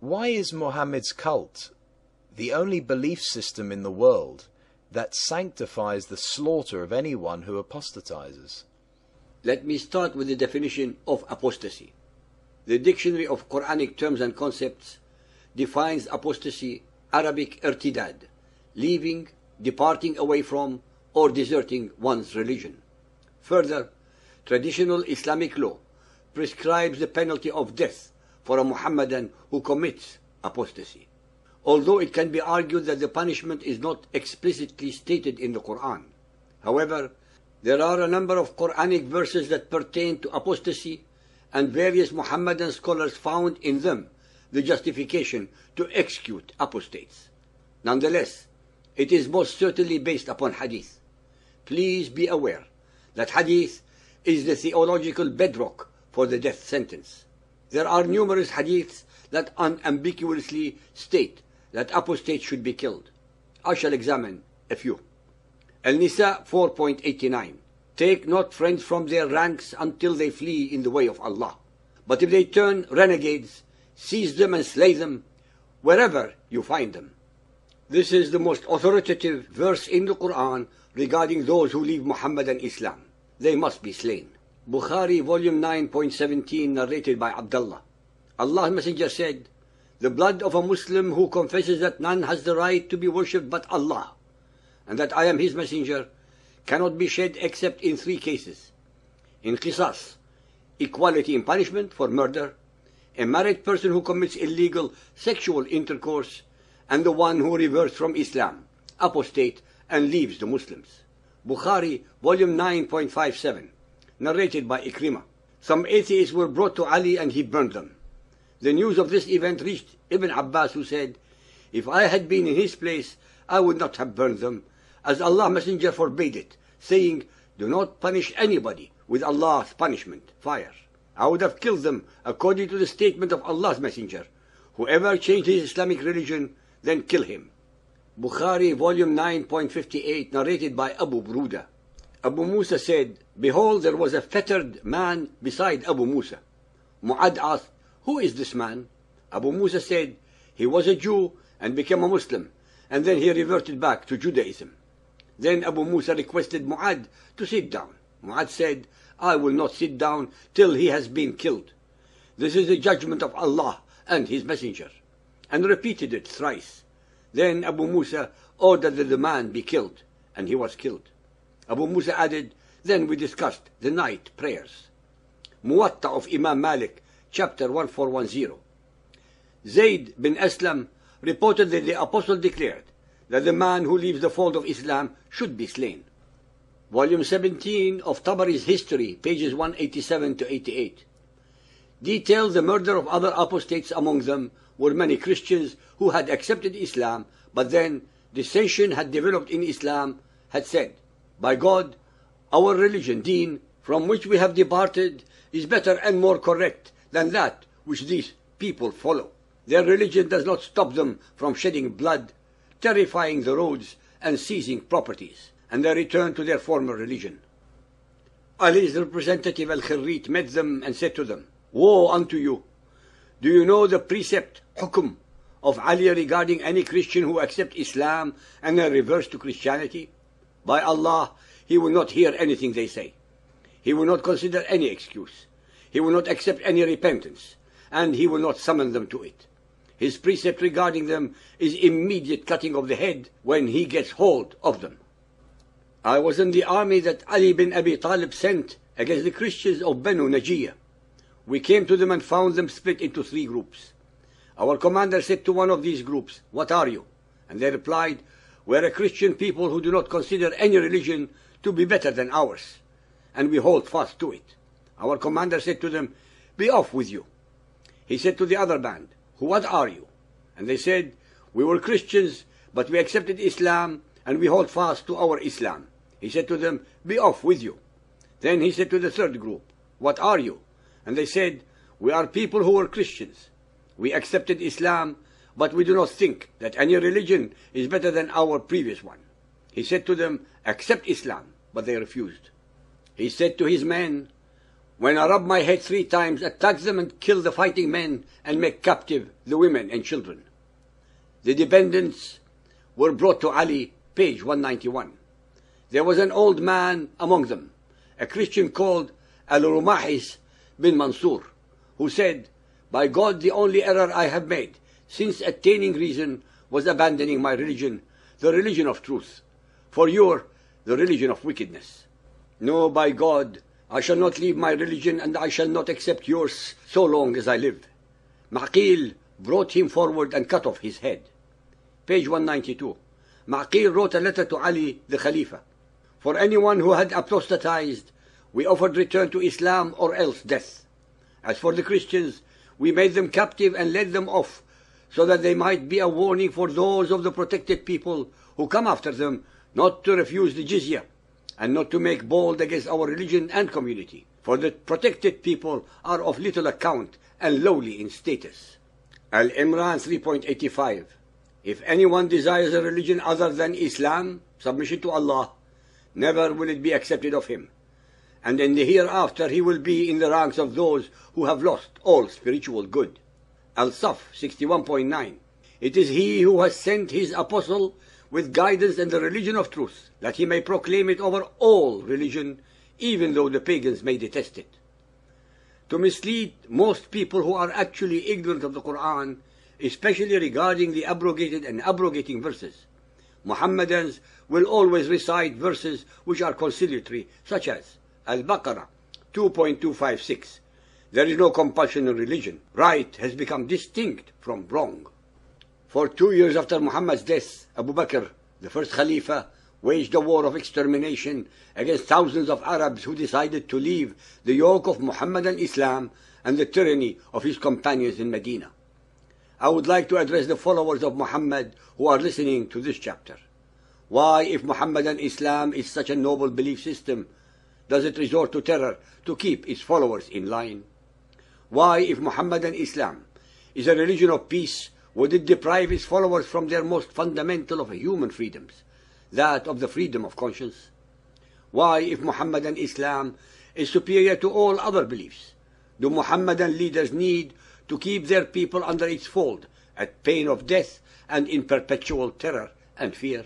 Why is Muhammad's cult the only belief system in the world that sanctifies the slaughter of anyone who apostatizes? Let me start with the definition of apostasy. The Dictionary of Quranic Terms and Concepts defines apostasy, Arabic irtidad, leaving, departing away from, or deserting one's religion. Further, traditional Islamic law prescribes the penalty of death for a Muhammadan who commits apostasy, although it can be argued that the punishment is not explicitly stated in the Quran. However, there are a number of Quranic verses that pertain to apostasy, and various Muhammadan scholars found in them the justification to execute apostates. Nonetheless, it is most certainly based upon hadith. Please be aware that hadith is the theological bedrock for the death sentence. There are numerous hadiths that unambiguously state that apostates should be killed. I shall examine a few. Al-Nisa 4.89. Take not friends from their ranks until they flee in the way of Allah. But if they turn renegades, seize them and slay them wherever you find them. This is the most authoritative verse in the Quran regarding those who leave Muhammad and Islam. They must be slain. Bukhari, volume 9.17, narrated by Abdullah. Allah's Messenger said, "The blood of a Muslim who confesses that none has the right to be worshipped but Allah, and that I am His Messenger, cannot be shed except in three cases. In qisas, equality in punishment for murder, a married person who commits illegal sexual intercourse, and the one who reverts from Islam, apostate, and leaves the Muslims." Bukhari, volume 9.57, narrated by Ikrimah. Some atheists were brought to Ali and he burned them. The news of this event reached Ibn Abbas, who said, "If I had been in his place, I would not have burned them, as Allah's Messenger forbade it, saying, 'Do not punish anybody with Allah's punishment, fire.' I would have killed them according to the statement of Allah's Messenger. Whoever changed his Islamic religion, then kill him." Bukhari, volume 9.58, narrated by Abu Bruda. Abu Musa said, "Behold, there was a fettered man beside Abu Musa." Mu'ad asked, "Who is this man?" Abu Musa said, "He was a Jew and became a Muslim, and then he reverted back to Judaism." Then Abu Musa requested Mu'ad to sit down. Mu'ad said, "I will not sit down till he has been killed. This is the judgment of Allah and His Messenger," and repeated it thrice. Then Abu Musa ordered that the man be killed, and he was killed. Abu Musa added, "Then we discussed the night prayers." Muwatta of Imam Malik, chapter 1410. Zayd bin Aslam reported that the Apostle declared that the man who leaves the fold of Islam should be slain. Volume 17 of Tabari's History, pages 187 to 88, details the murder of other apostates. Among them were many Christians who had accepted Islam, but then dissension had developed in Islam, had said, "By God, our religion, Deen, from which we have departed, is better and more correct than that which these people follow. Their religion does not stop them from shedding blood, terrifying the roads, and seizing properties," and they returned to their former religion. Ali's representative Al-Khirrit met them and said to them, "Woe unto you! Do you know the precept, hukum, of Ali regarding any Christian who accepts Islam and then reverts to Christianity? By Allah, he will not hear anything they say. He will not consider any excuse. He will not accept any repentance, and he will not summon them to it. His precept regarding them is immediate cutting of the head when he gets hold of them." I was in the army that Ali bin Abi Talib sent against the Christians of Banu Najiyah. We came to them and found them split into three groups. Our commander said to one of these groups, "What are you?" And they replied, "We are a Christian people who do not consider any religion to be better than ours, and we hold fast to it." Our commander said to them, "Be off with you." He said to the other band, "What are you?" And they said, "We were Christians, but we accepted Islam, and we hold fast to our Islam." He said to them, "Be off with you." Then he said to the third group, "What are you?" And they said, "We are people who were Christians. We accepted Islam, but we do not think that any religion is better than our previous one." He said to them, "Accept Islam," but they refused. He said to his men, when I rub my head 3 times, attack them and kill the fighting men and make captive the women and children. The dependents were brought to Ali, page 191. There was an old man among them, a Christian called Al-Rumahis bin Mansur, who said, "By God, the only error I have made since attaining reason was abandoning my religion, the religion of truth, for you're the religion of wickedness. No, by God, I shall not leave my religion, and I shall not accept yours so long as I live." Ma'qil brought him forward and cut off his head. Page 192. Ma'qil wrote a letter to Ali, the Khalifa. For anyone who had apostatized, we offered return to Islam or else death. As for the Christians, we made them captive and led them off, so that they might be a warning for those of the protected people who come after them not to refuse the jizya, and not to make bold against our religion and community, for the protected people are of little account and lowly in status. Al-Imran 3.85. If anyone desires a religion other than Islam, submission to Allah, never will it be accepted of him, and in the hereafter he will be in the ranks of those who have lost all spiritual good. Al-Saf 61.9. It is he who has sent his apostle with guidance and the religion of truth, that he may proclaim it over all religion, even though the pagans may detest it. To mislead most people who are actually ignorant of the Quran, especially regarding the abrogated and abrogating verses, Muhammadans will always recite verses which are conciliatory, such as Al-Baqarah 2.256. There is no compulsion in religion. Right has become distinct from wrong. For 2 years after Muhammad's death, Abu Bakr, the first Khalifa, waged a war of extermination against thousands of Arabs who decided to leave the yoke of Muhammadan Islam and the tyranny of his companions in Medina. I would like to address the followers of Muhammad who are listening to this chapter. Why, if Muhammadan Islam is such a noble belief system, does it resort to terror to keep its followers in line? Why, if Muhammadan Islam is a religion of peace, would it deprive its followers from their most fundamental of human freedoms, that of the freedom of conscience? Why, if Muhammadan Islam is superior to all other beliefs, do Muhammadan leaders need to keep their people under its fold at pain of death and in perpetual terror and fear?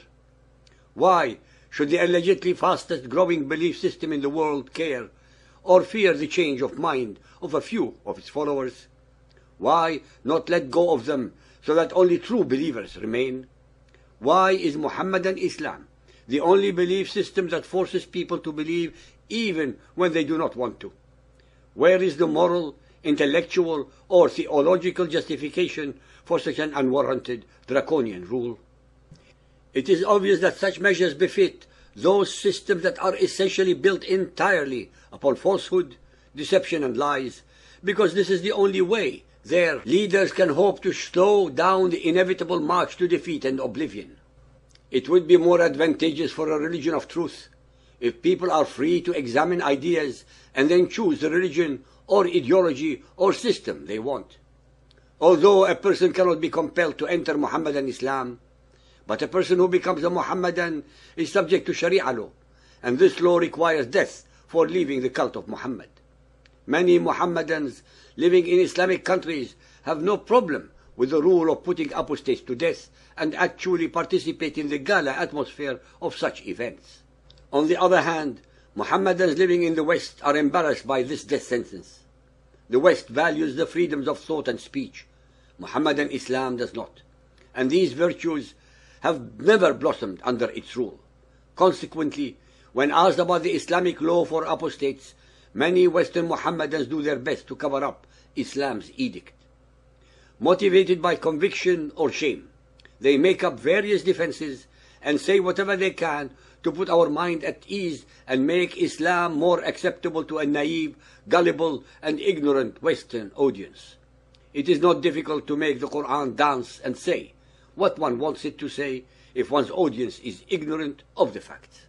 Why should the allegedly fastest growing belief system in the world care or fear the change of mind of a few of its followers? Why not let go of them so that only true believers remain? Why is Muhammadan Islam the only belief system that forces people to believe even when they do not want to? Where is the moral, intellectual, or theological justification for such an unwarranted draconian rule? It is obvious that such measures befit those systems that are essentially built entirely upon falsehood, deception, and lies, because this is the only way their leaders can hope to slow down the inevitable march to defeat and oblivion. It would be more advantageous for a religion of truth if people are free to examine ideas and then choose the religion or ideology or system they want. Although a person cannot be compelled to enter Muhammadan Islam, but a person who becomes a Muhammadan is subject to Sharia law, and this law requires death for leaving the cult of Muhammad. Many Muhammadans living in Islamic countries have no problem with the rule of putting apostates to death and actually participate in the gala atmosphere of such events. On the other hand, Muhammadans living in the West are embarrassed by this death sentence. The West values the freedoms of thought and speech. Muhammadan Islam does not, and these virtues have never blossomed under its rule. Consequently, when asked about the Islamic law for apostates, many Western Muhammadans do their best to cover up Islam's edict. Motivated by conviction or shame, they make up various defenses and say whatever they can to put our mind at ease and make Islam more acceptable to a naive, gullible, and ignorant Western audience. It is not difficult to make the Quran dance and say what one wants it to say if one's audience is ignorant of the facts.